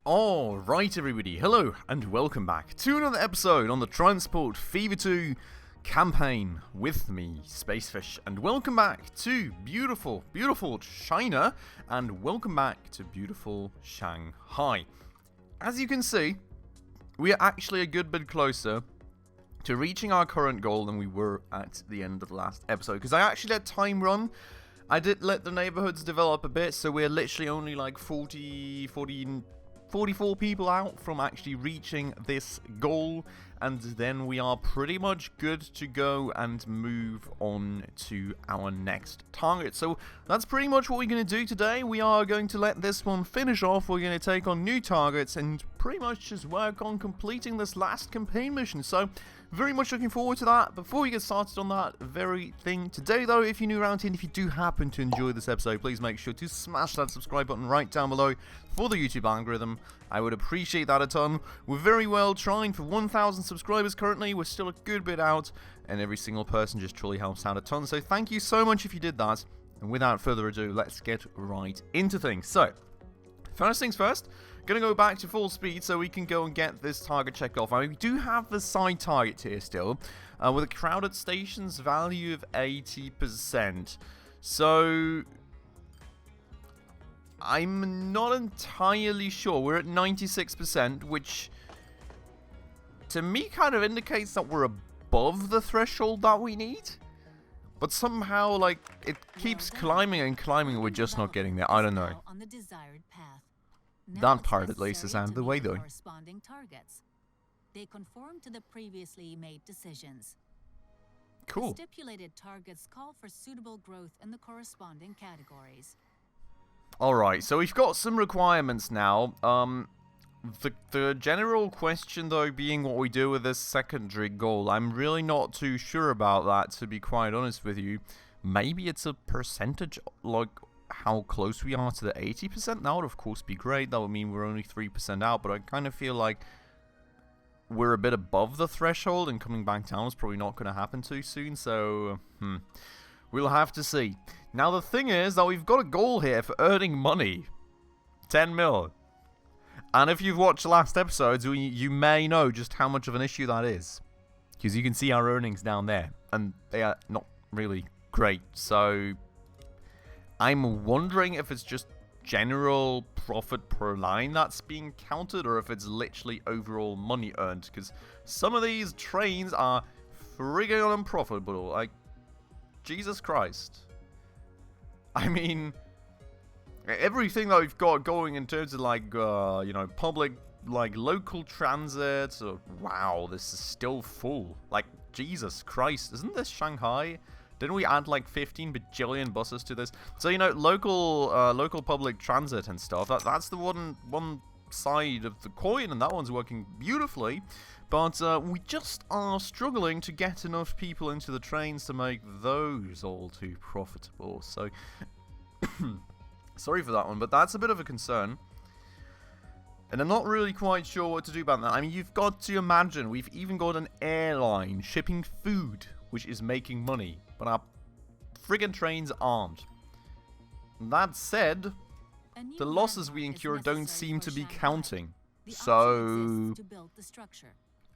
Alright everybody, hello and welcome back to another episode on the Transport Fever 2 campaign with me, Spacefish, and welcome back to beautiful China, and welcome back to beautiful Shanghai. As you can see, we are actually a good bit closer to reaching our current goal than we were at the end of the last episode, because I actually let time run. I did let the neighborhoods develop a bit, so we're literally only like 44 people out from actually reaching this goal, and then we are pretty much good to go and move on to our next target. So that's pretty much what we're going to do today. We are going to let this one finish off. We're going to take on new targets and pretty much just work on completing this last campaign mission. So very much looking forward to that. Before we get started on that very thing today, though, if you're new around here and if you do happen to enjoy this episode, please make sure to smash that subscribe button right down below for the YouTube algorithm. I would appreciate that a ton. We're very well trying for 1,000 subscribers currently. We're still a good bit out, and every single person just truly helps out a ton. So thank you so much if you did that. And without further ado, let's get right into things. So, first things first, gonna go back to full speed so we can go and get this target checked off. I mean, we do have the side target here still, with a crowded stations value of 80%. So I'm not entirely sure. We're at 96%, which to me kind of indicates that we're above the threshold that we need. But somehow, like, it keeps climbing and climbing, and we're just not getting there. I don't know. That part at least is out of the way, though. They conform to the previously made decisions. Cool. The stipulated targets call for suitable growth in the corresponding categories. Alright, so we've got some requirements now. The general question, though, being what we do with this secondary goal. I'm really not too sure about that, to be quite honest with you. Maybe it's a percentage, like how close we are to the 80%. That would of course be great. That would mean we're only 3% out, but I kind of feel like we're a bit above the threshold, and coming back down is probably not going to happen too soon, so we'll have to see. Now the thing is that we've got a goal here for earning money. 10 mil. And if you've watched the last episodes, you may know just how much of an issue that is. Because you can see our earnings down there, and they are not really great, so I'm wondering if it's just general profit per line that's being counted, or if it's literally overall money earned, because some of these trains are friggin' unprofitable. Like, Jesus Christ. I mean, everything that we've got going in terms of, like, you know, public, like, local transit, wow, this is still full. Like, Jesus Christ, isn't this Shanghai? Didn't we add like 15 bajillion buses to this? So, you know, local public transit and stuff, that's the one side of the coin, and that one's working beautifully. But we just are struggling to get enough people into the trains to make those all too profitable. So, sorry for that one, but that's a bit of a concern. And I'm not really quite sure what to do about that. I mean, you've got to imagine, we've even got an airline shipping food, which is making money, but our friggin' trains aren't. That said, the losses we incur don't seem to be counting. So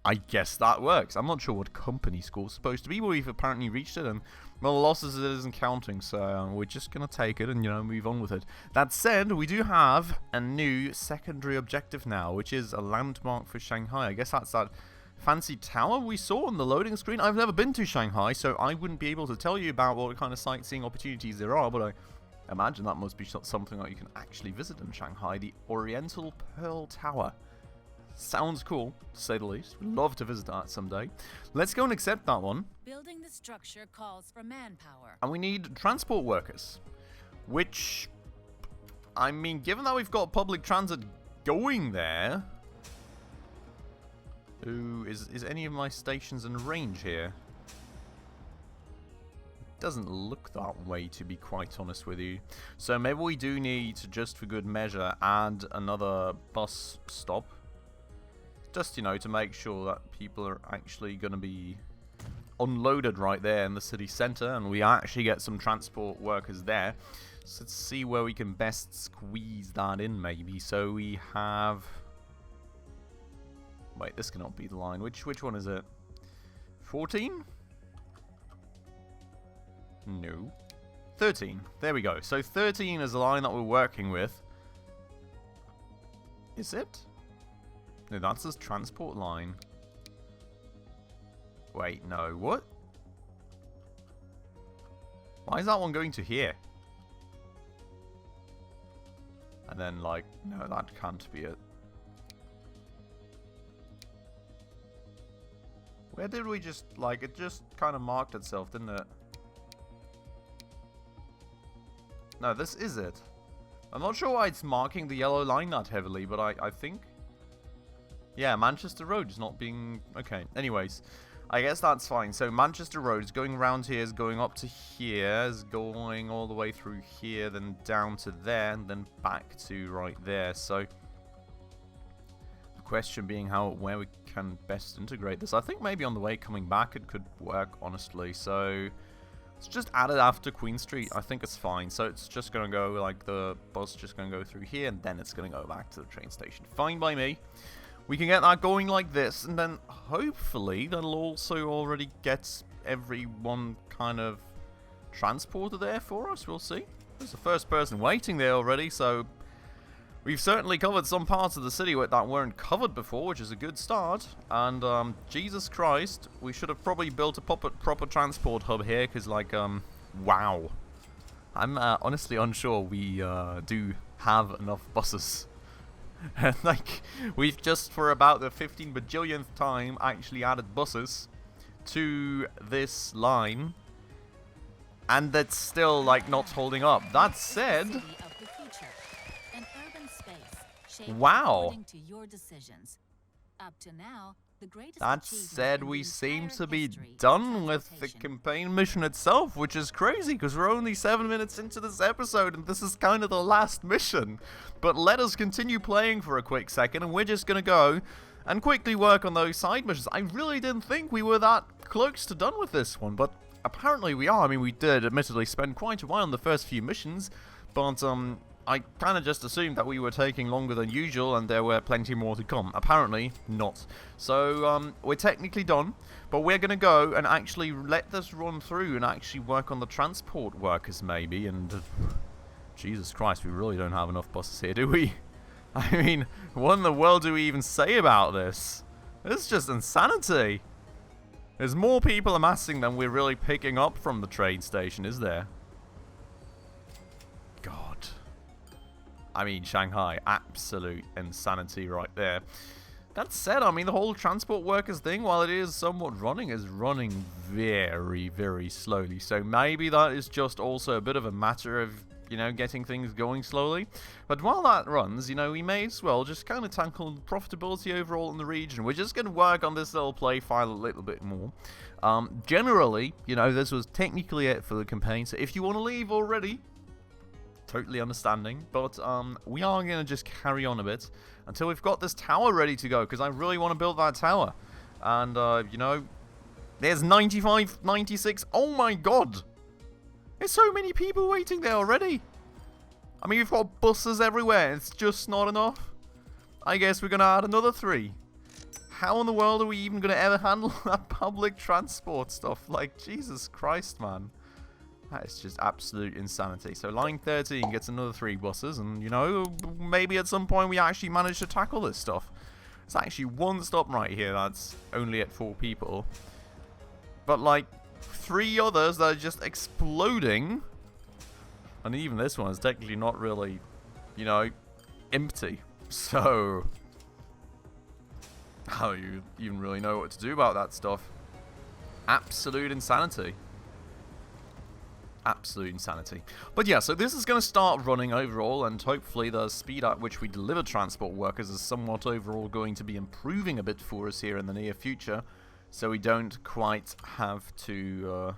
I guess that works. I'm not sure what company score's supposed to be, but we've apparently reached it, and well, the losses it isn't counting, so we're just gonna take it and, you know, move on with it. That said, we do have a new secondary objective now, which is a landmark for Shanghai. I guess that's that fancy tower we saw on the loading screen. I've never been to Shanghai, so I wouldn't be able to tell you about what kind of sightseeing opportunities there are, but I imagine that must be something that you can actually visit in Shanghai. The Oriental Pearl Tower. Sounds cool, to say the least. We'd love to visit that someday. Let's go and accept that one. Building the structure calls for manpower. And we need transport workers, which, I mean, given that we've got public transit going there, is any of my stations in range here? It doesn't look that way, to be quite honest with you. So maybe we do need to, just for good measure, add another bus stop. Just, you know, to make sure that people are actually going to be unloaded right there in the city centre, and we actually get some transport workers there. So let's see where we can best squeeze that in, maybe. So we have... Wait, this cannot be the line. Which one is it? 14? No. 13. There we go. So 13 is the line that we're working with. Is it? No, that's his transport line. Wait, no. What? Why is that one going to here? And then, like, no, that can't be it. Where did we just, like, it just kind of marked itself, didn't it? No, this is it. I'm not sure why it's marking the yellow line that heavily, but I think... Yeah, Manchester Road is not being... Okay, anyways. I guess that's fine. So Manchester Road is going around here, is going up to here, is going all the way through here, then down to there, and then back to right there. So the question being where we can best integrate this. I think maybe on the way coming back it could work, honestly. So let's just add it after Queen Street. I think it's fine. So it's just going to go, like, the bus just going to go through here, and then it's going to go back to the train station. Fine by me. We can get that going like this, and then hopefully that'll also already get everyone kind of transported there for us. We'll see. There's the first person waiting there already, so we've certainly covered some parts of the city that weren't covered before, which is a good start. And Jesus Christ, we should have probably built a proper transport hub here, because, like, wow. I'm honestly unsure we do have enough buses. Like, we've just for about the 15 bajillionth time actually added buses to this line, and that's still, like, not holding up. That said, wow. Up to now, the greatest that said, we seem to be done with the campaign mission itself, which is crazy because we're only 7 minutes into this episode and this is kind of the last mission. But let us continue playing for a quick second, and we're just going to go and quickly work on those side missions. I really didn't think we were that close to done with this one, but apparently we are. I mean, we did admittedly spend quite a while on the first few missions, but I kind of just assumed that we were taking longer than usual and there were plenty more to come. Apparently not. So we're technically done, but we're going to go and actually let this run through and actually work on the transport workers maybe. And Jesus Christ, we really don't have enough buses here, do we? I mean, what in the world do we even say about this? This is just insanity. There's more people amassing than we're really picking up from the train station, is there? God. I mean, Shanghai, absolute insanity right there. That said, I mean, the whole transport workers thing, while it is somewhat running, is running very, very slowly. So maybe that is just also a bit of a matter of, you know, getting things going slowly. But while that runs, you know, we may as well just kind of tackle profitability overall in the region. We're just going to work on this little play file a little bit more. Generally, you know, this was technically it for the campaign. So if you want to leave already, totally understanding, but we are going to just carry on a bit until we've got this tower ready to go, because I really want to build that tower. And, you know, there's 95, 96, oh my god! There's so many people waiting there already! I mean, we've got buses everywhere, it's just not enough. I guess we're going to add another 3. How in the world are we even going to ever handle that public transport stuff? Like, Jesus Christ, man. That is just absolute insanity. So line 13 gets another 3 buses, and, you know, maybe at some point we actually manage to tackle this stuff. It's actually one stop right here that's only at 4 people. But, like, 3 others that are just exploding. And even this one is technically not really, you know, empty. So, how do you even really know what to do about that stuff? Absolute insanity. Absolute insanity. But yeah, so this is going to start running overall, and hopefully the speed at which we deliver transport workers is somewhat overall going to be improving a bit for us here in the near future, so we don't quite have to,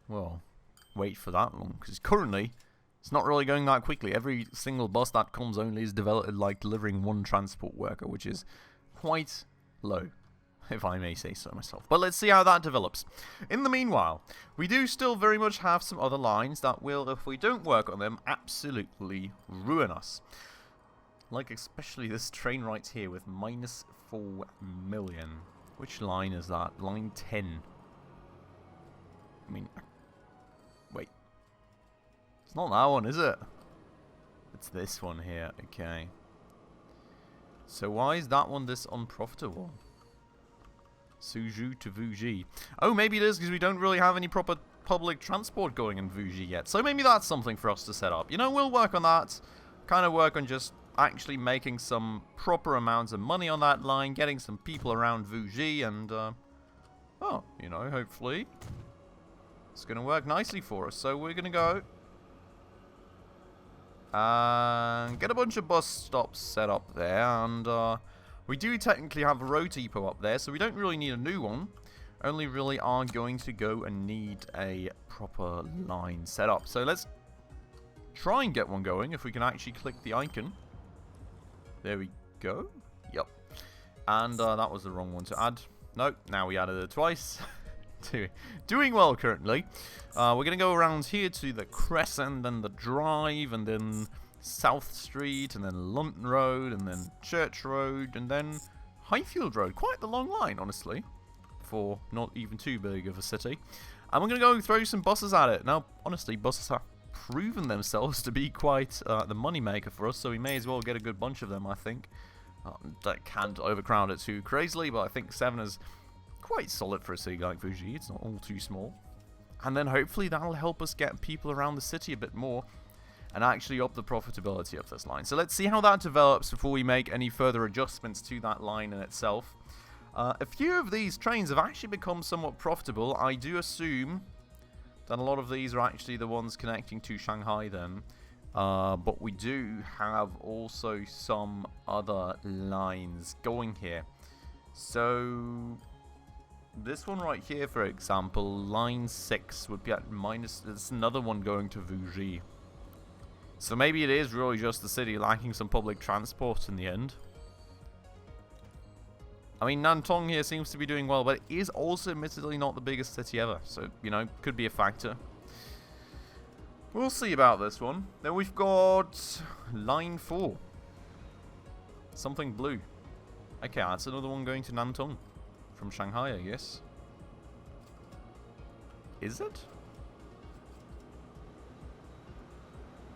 well, wait for that long, because currently it's not really going that quickly. Every single bus that comes only is developed like delivering 1 transport worker, which is quite low. if I may say so myself. But let's see how that develops. In the meanwhile, we do still very much have some other lines that will, if we don't work on them, absolutely ruin us. Like especially this train right here with -4 million. Which line is that? Line 10. I mean, wait. It's not that one, is it? It's this one here. Okay. So why is that one this unprofitable? Suzhou to Wuji. Oh, maybe it is because we don't really have any proper public transport going in Wuji yet. So maybe that's something for us to set up. You know, we'll work on that. Kind of work on just actually making some proper amounts of money on that line, getting some people around Wuji, and, oh, you know, hopefully it's going to work nicely for us. So we're going to go and get a bunch of bus stops set up there, and we do technically have a road depot up there, so we don't really need a new one. Only really are going to go and need a proper line set up. So let's try and get one going if we can actually click the icon. There we go. Yep. And that was the wrong one to add. Nope, now we added it twice. Doing well currently. We're going to go around here to the Crescent, and the Drive, and then South Street, and then London Road, and then Church Road, and then Highfield Road. Quite the long line, honestly, for not even too big of a city. And we're going to go and throw some buses at it. Now, honestly, buses have proven themselves to be quite the moneymaker for us, so we may as well get a good bunch of them, I think. That can't overcrowd it too crazily, but I think 7 is quite solid for a city like Fuji. It's not all too small. And then hopefully that'll help us get people around the city a bit more and actually up the profitability of this line. So let's see how that develops before we make any further adjustments to that line in itself. A few of these trains have actually become somewhat profitable. I do assume that a lot of these are actually the ones connecting to Shanghai then. But we do have also some other lines going here. So this one right here, for example, line 6 would be at minus. There's another one going to Wuji. So maybe it is really just the city lacking some public transport in the end. I mean, Nantong here seems to be doing well, but it is also admittedly not the biggest city ever. So, you know, could be a factor. We'll see about this one. Then we've got line 4. Something blue. Okay, that's another one going to Nantong. From Shanghai, I guess. Is it?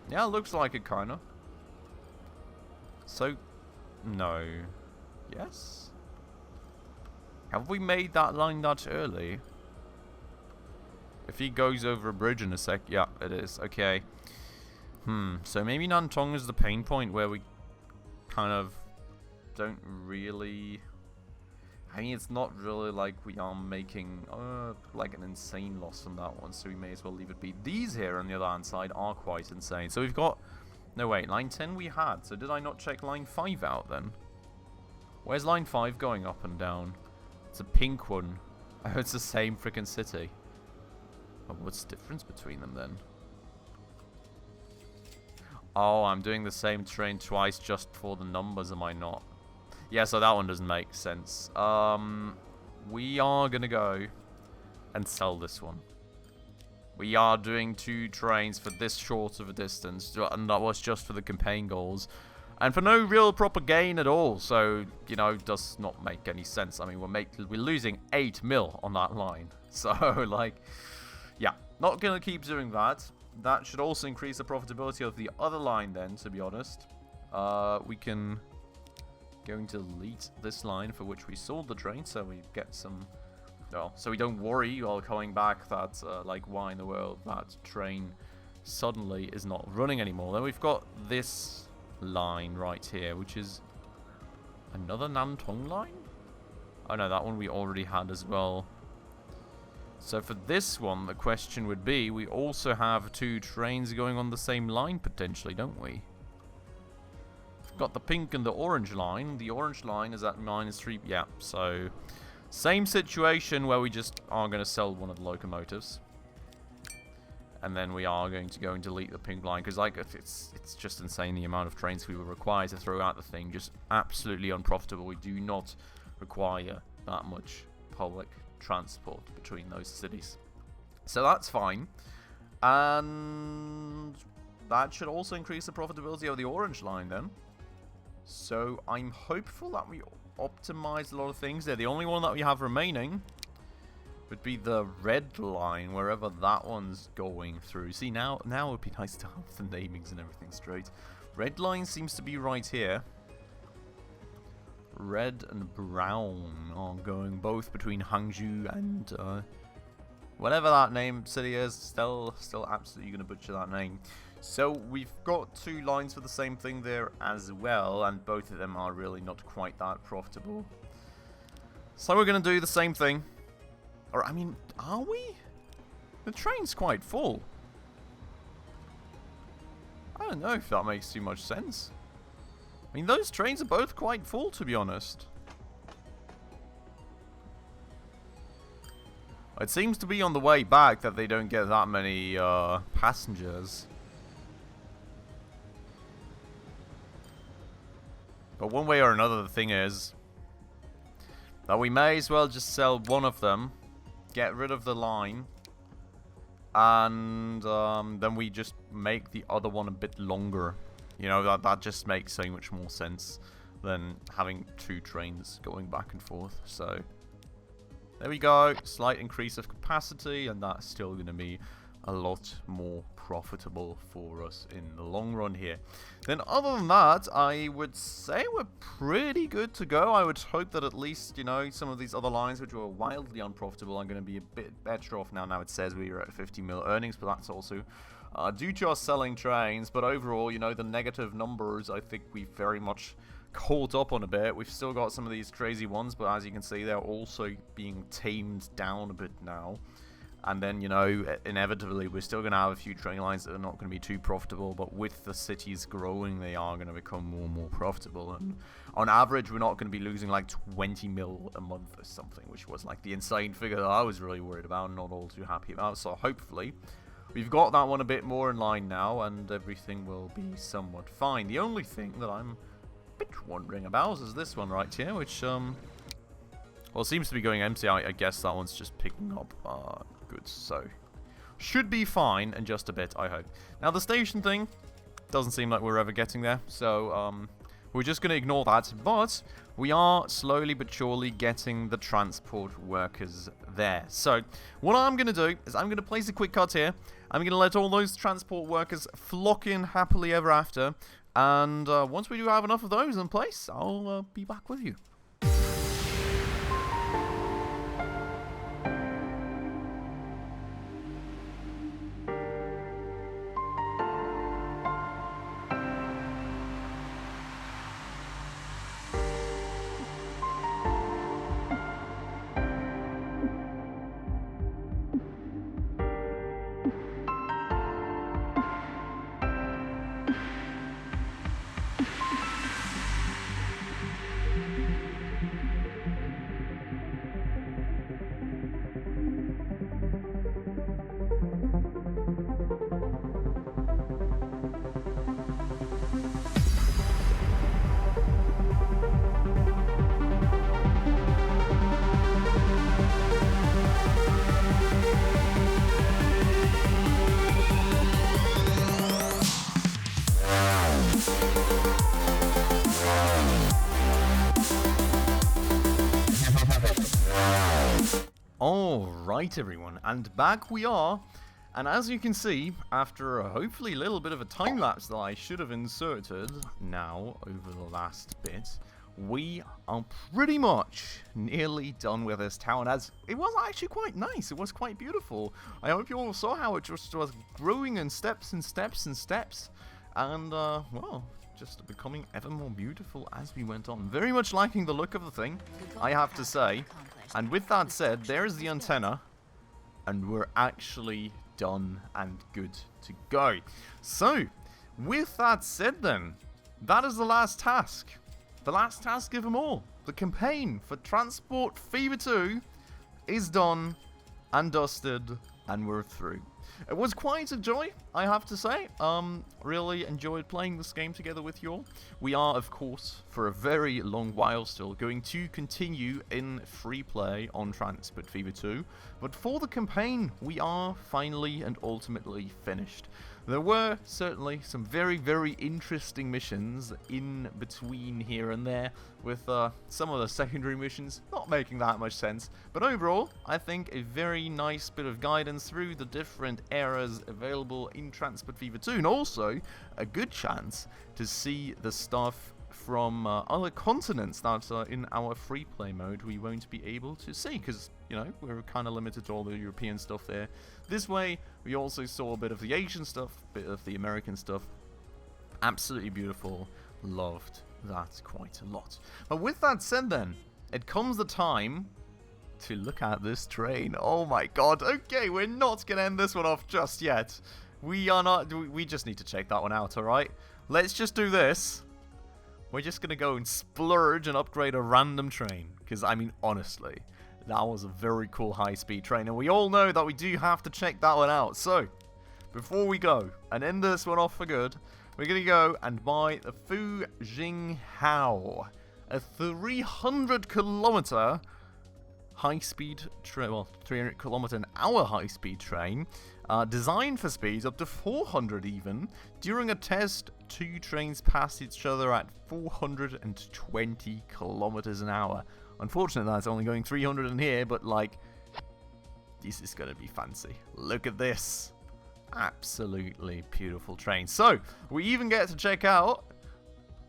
Yeah, looks like it, kinda. So, no. Yes? Have we made that line that early? If he goes over a bridge in a sec, yeah, it is. Okay. So maybe Nantong is the pain point where we kind of don't really. I mean, it's not really like we are making like an insane loss on that one, so we may as well leave it be. These here on the other hand side are quite insane. So we've got. No, wait, line 10 we had. So did I not check line 5 out then? Where's line 5 going up and down? It's a pink one. Oh, it's the same freaking city. Oh, what's the difference between them then? Oh, I'm doing the same train twice just for the numbers, am I not? Yeah, so that one doesn't make sense. We are gonna go and sell this one. We are doing 2 trains for this short of a distance, and that was just for the campaign goals. And for no real proper gain at all, so, you know, does not make any sense. I mean, we're losing 8 mil on that line. So, like, yeah, not going to keep doing that. That should also increase the profitability of the other line then, to be honest. We can go and delete this line for which we sold the train, so we get some. Well, so we don't worry while coming back that, like, why in the world that train suddenly is not running anymore. Then we've got this line right here, which is another Nantong line? Oh no, that one we already had as well. So for this one, the question would be, we also have 2 trains going on the same line potentially, don't we? We've got the pink and the orange line. The orange line is at -3. Yeah, so same situation where we just are going to sell one of the locomotives. And then we are going to go and delete the pink line, because like it's just insane the amount of trains we will require to throw out the thing. Just absolutely unprofitable. We do not require that much public transport between those cities. So that's fine. And that should also increase the profitability of the orange line then. So I'm hopeful that we optimize a lot of things there. The only one that we have remaining would be the red line, wherever that one's going through. See, now it would be nice to have the namings and everything straight. Red line seems to be right here. Red and brown are going both between Hangzhou and whatever that name city is. Still absolutely going to butcher that name. So we've got 2 lines for the same thing there as well, and both of them are really not quite that profitable. So we're going to do the same thing. Or, I mean, are we? The train's quite full. I don't know if that makes too much sense. I mean, those trains are both quite full, to be honest. It seems to be on the way back that they don't get that many passengers. But one way or another, the thing is that we may as well just sell one of them, get rid of the line, and then we just make the other one a bit longer. You know, that just makes so much more sense than having 2 trains going back and forth. So there we go. Slight increase of capacity, and that's still going to be a lot more profitable for us in the long run here. Then other than that, I would say we're pretty good to go. I would hope that at least, you know, some of these other lines which were wildly unprofitable are going to be a bit better off now. Now it says we are at 50 mil earnings, but that's also due to us selling trains. But overall, you know, the negative numbers, I think we very much caught up on a bit. We've still got some of these crazy ones, but as you can see, they're also being tamed down a bit now. And then, you know, inevitably, we're still going to have a few train lines that are not going to be too profitable, but with the cities growing, they are going to become more and more profitable. And on average, we're not going to be losing like 20 mil a month or something, which was like the insane figure that I was really worried about and not all too happy about. So hopefully, we've got that one a bit more in line now, and everything will be somewhat fine. The only thing that I'm a bit wondering about is this one right here, which, well, seems to be going empty. I guess that one's just picking up goods, so should be fine in just a bit, I hope. Now, the station thing doesn't seem like we're ever getting there, so we're just going to ignore that, but we are slowly but surely getting the transport workers there. So what I'm going to do is I'm going to place a quick cut here. I'm going to let all those transport workers flock in happily ever after, and once we do have enough of those in place, I'll be back with you. Alright everyone, and back we are, and as you can see, after a hopefully a little bit of a time lapse that I should have inserted now over the last bit, we are pretty much nearly done with this town, as it was actually quite nice. It was quite beautiful. I hope you all saw how it just was growing in steps and steps and steps, and well, just becoming ever more beautiful as we went on. Very much liking the look of the thing, I have to say. And with that said, there's the antenna, and we're actually done and good to go. So, with that said then, that is the last task. The last task of them all. The campaign for Transport Fever 2 is done and dusted, and we're through. It was quite a joy, I have to say. Really enjoyed playing this game together with you all. We are, of course, for a very long while still, going to continue in free play on Transport Fever 2. But for the campaign, we are finally and ultimately finished. There were certainly some very, very interesting missions in between here and there, with some of the secondary missions not making that much sense. But overall, I think a very nice bit of guidance through the different eras available in Transport Fever 2, and also a good chance to see the stuff from other continents that in our free play mode we won't be able to see, because, you know, we're kind of limited to all the European stuff there. This way, we also saw a bit of the Asian stuff, a bit of the American stuff. Absolutely beautiful. Loved that quite a lot. But with that said then, it comes the time to look at this train. Oh my god, okay, we're not going to end this one off just yet. We are not, we just need to check that one out, alright? Let's just do this. We're just going to go and splurge and upgrade a random train. Because, I mean, honestly, that was a very cool high-speed train. And we all know that we do have to check that one out. So, before we go and end this one off for good, we're going to go and buy the Fu Jing Hao. A 300-kilometer high-speed train, well, 300 kilometer an hour high-speed train, designed for speeds up to 400 even. During a test, two trains passed each other at 420 kilometers an hour. Unfortunately, that's only going 300 in here, but like, this is gonna be fancy. Look at this. Absolutely beautiful train. So, we even get to check out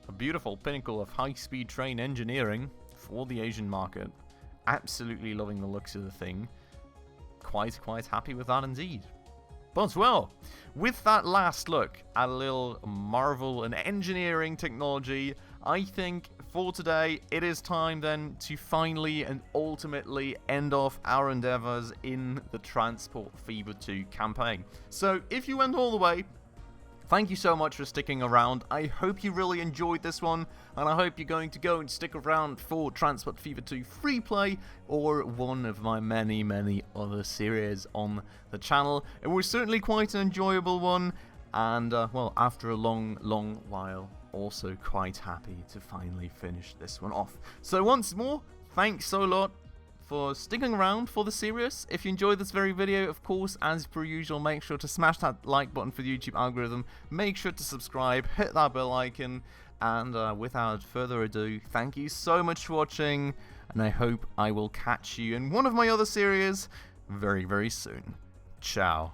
a beautiful pinnacle of high-speed train engineering for the Asian market. Absolutely loving the looks of the thing. Quite happy with that indeed. But, well, with that last look at a little marvel and engineering technology, I think for today it is time then to finally and ultimately end off our endeavors in the Transport Fever 2 campaign. So, if you went all the way, thank you so much for sticking around. I hope you really enjoyed this one, and I hope you're going to go and stick around for Transport Fever 2 free play or one of my many other series on the channel. It was certainly quite an enjoyable one, and well, after a long while, also quite happy to finally finish this one off. So once more, thanks so lot for sticking around for the series. If you enjoyed this very video, of course, as per usual, make sure to smash that like button for the YouTube algorithm. Make sure to subscribe, hit that bell icon, and without further ado, thank you so much for watching, and I hope I will catch you in one of my other series very soon. Ciao.